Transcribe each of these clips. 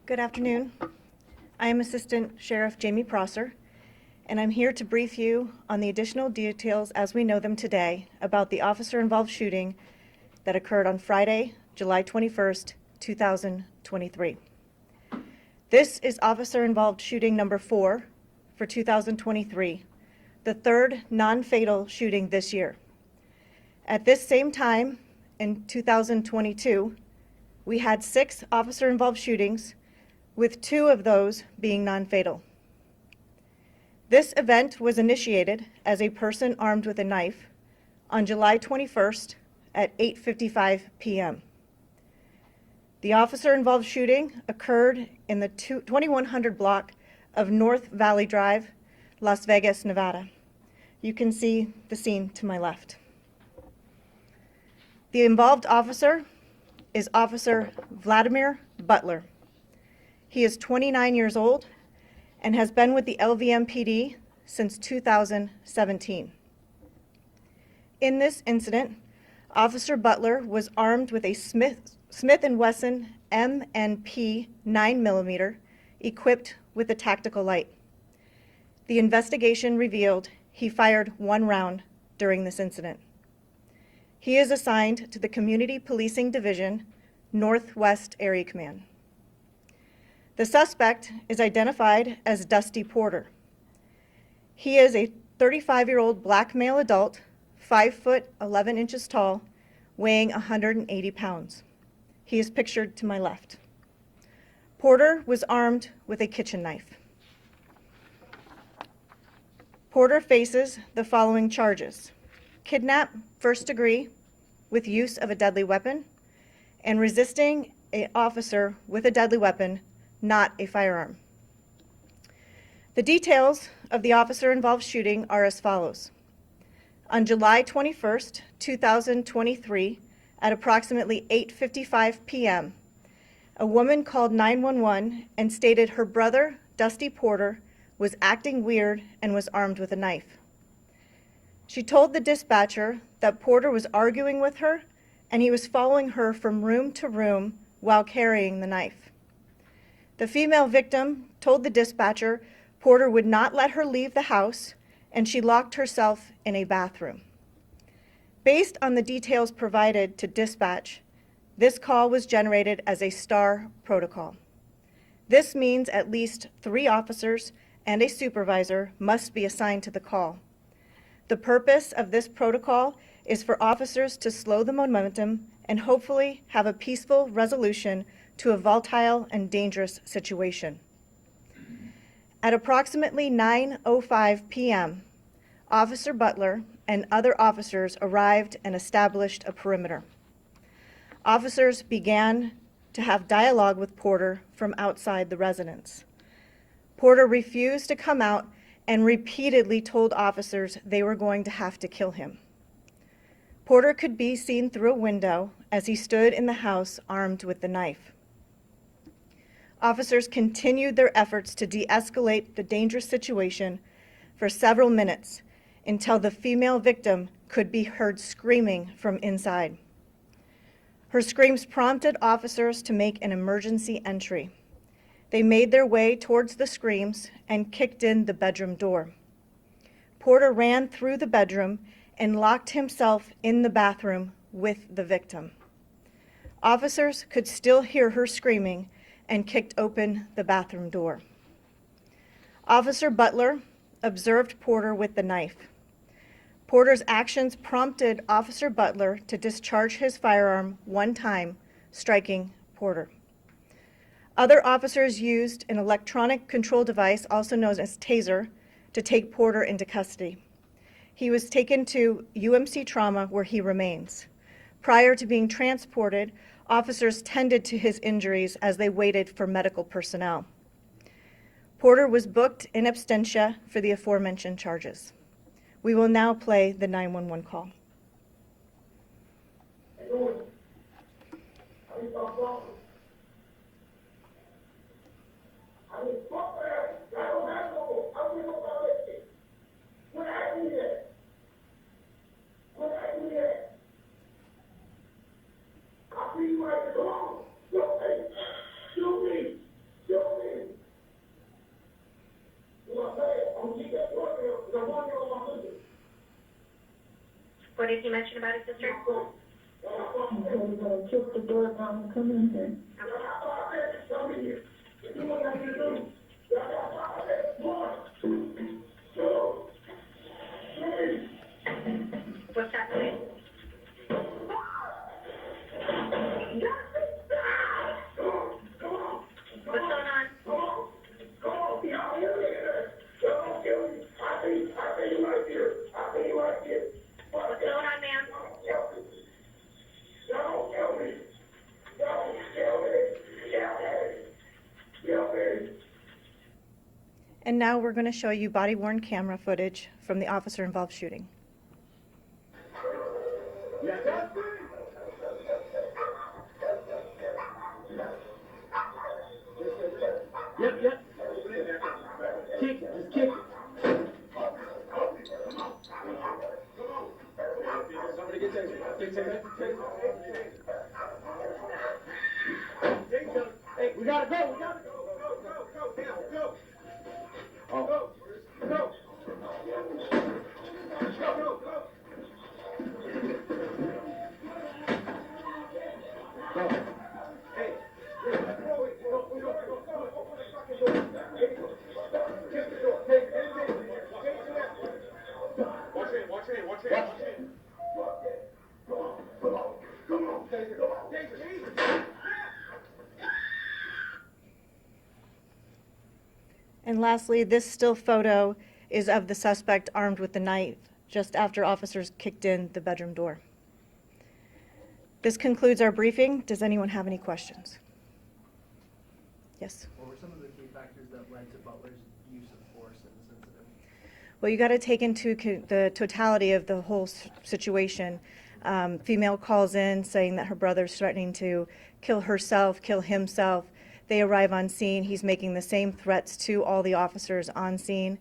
Good afternoon. I am Assistant Sheriff Jamie Prosser, and I'm here to brief you on the additional details as we know them today about the officer-involved shooting that occurred on Friday, July 21st, 2023. This is officer-involved shooting number 4 for 2023, the third non-fatal shooting this year. At this same time, in 2022, we had 6 officer-involved shootings, with 2 of those being non-fatal. This event was initiated as a person armed with a knife on July 21st at 8:55 p.m. The officer-involved shooting occurred in the 2100 block of North Valley Drive, Las Vegas, Nevada. You can see the scene to my left. The involved officer is Officer Vladimir Butler. He is 29 years old and has been with the LVMPD since 2017. In this incident, Officer Butler was armed with a Smith & Wesson M&P 9mm equipped with a tactical light. The investigation revealed he fired 1 round during this incident. He is assigned to the Community Policing Division, Northwest Area Command. The suspect is identified as Dusty Porter. He is a 35-year-old black male adult, 5 foot 11 inches tall, weighing 180 pounds. He is pictured to my left. Porter was armed with a kitchen knife. Porter faces the following charges: kidnap, first degree, with use of a deadly weapon, and resisting an officer with a deadly weapon, not a firearm. The details of the officer-involved shooting are as follows. On July 21st, 2023, at approximately 8:55 p.m., a woman called 911 and stated her brother, Dusty Porter, was acting weird and was armed with a knife. She told the dispatcher that Porter was arguing with her and he was following her from room to room while carrying the knife. The female victim told the dispatcher Porter would not let her leave the house and she locked herself in a bathroom. Based on the details provided to dispatch, this call was generated as a STAR protocol. This means at least 3 officers and a supervisor must be assigned to the call. The purpose of this protocol is for officers to slow the momentum and hopefully have a peaceful resolution to a volatile and dangerous situation. At approximately 9:05 p.m., Officer Butler and other officers arrived and established a perimeter. Officers began to have dialogue with Porter from outside the residence. Porter refused to come out and repeatedly told officers they were going to have to kill him. Porter could be seen through a window as he stood in the house armed with the knife. Officers continued their efforts to de-escalate the dangerous situation for several minutes until the female victim could be heard screaming from inside. Her screams prompted officers to make an emergency entry. They made their way towards the screams and kicked in the bedroom door. Porter ran through the bedroom and locked himself in the bathroom with the victim. Officers could still hear her screaming and kicked open the bathroom door. Officer Butler observed Porter with the knife. Porter's actions prompted Officer Butler to discharge his firearm 1 time, striking Porter. Other officers used an electronic control device, also known as taser, to take Porter into custody. He was taken to UMC Trauma, where he remains. Prior to being transported, officers tended to his injuries as they waited for medical personnel. Porter was booked in absentia for the aforementioned charges. We will now play the 911 call. What did he mention about his sister? He said he's gonna kick the door down and come in here. What's happening? What's going on? What's going on, ma'am? And now we're going to show you body-worn camera footage from the officer-involved shooting. Yep. Kick it, just kick it. Somebody get taser. Hey, we gotta go. Go. Oh. Go. Hey. Watch it. And lastly, this still photo is of the suspect armed with the knife just after officers kicked in the bedroom door. This concludes our briefing. Does anyone have any questions? Yes? What were some of the key factors that led to Butler's use of force in this incident? Well, you got to take into the totality of the whole situation. Female calls in saying that her brother's threatening to kill herself, kill himself. They arrive on scene. He's making the same threats to all the officers on scene.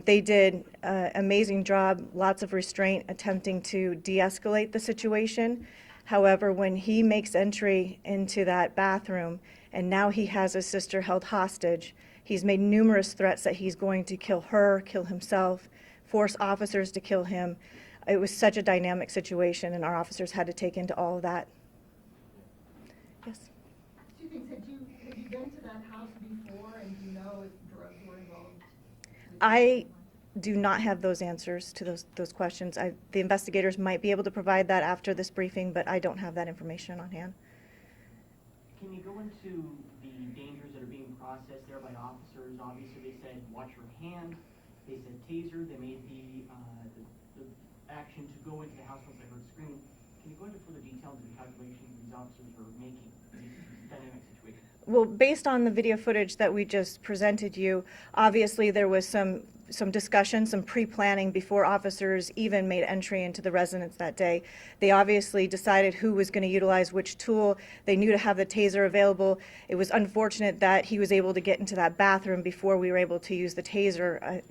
They did an amazing job, lots of restraint, attempting to de-escalate the situation. However, when he makes entry into that bathroom and now he has his sister held hostage, he's made numerous threats that he's going to kill her, kill himself, force officers to kill him. It was such a dynamic situation, and our officers had to take into all of that. Yes? Two things. Have you been to that house before, and do you know if drugs were involved? I do not have those answers to those questions. The investigators might be able to provide that after this briefing, but I don't have that information on hand. Can you go into the dangers that are being processed there by officers? Obviously, they said watch your hand. They said taser. They made the action to go into the house once they heard screaming. Can you go into further detail into the calculations these officers were making in these dynamic situations? Well, based on the video footage that we just presented you, obviously there was some discussion, some pre-planning before officers even made entry into the residence that day. They obviously decided who was going to utilize which tool. They knew to have the taser available. It was unfortunate that he was able to get into that bathroom before we were able to use the taser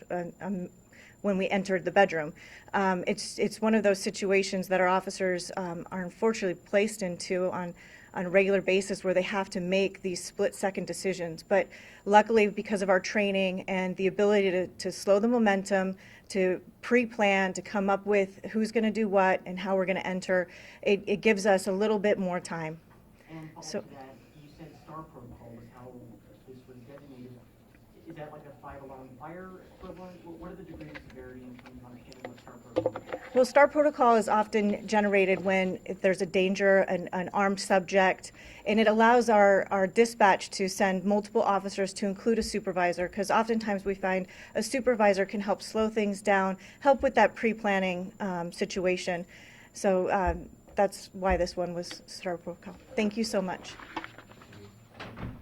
when we entered the bedroom. It's one of those situations that our officers are unfortunately placed into on a regular basis where they have to make these split-second decisions. But luckily, because of our training and the ability to slow the momentum, to pre-plan, to come up with who's going to do what and how we're going to enter, it gives us a little bit more time. And So, to that, you said STAR protocol was how this was designated. Is that like a 5-alarm fire equivalent? What are the degrees of severity in terms of understanding what STAR protocol is? well, STAR protocol is often generated when if there's a danger, an armed subject, and it allows our dispatch to send multiple officers to include a supervisor, because oftentimes we find a supervisor can help slow things down, help with that pre-planning situation. So that's why this one was STAR protocol. Thank you so much.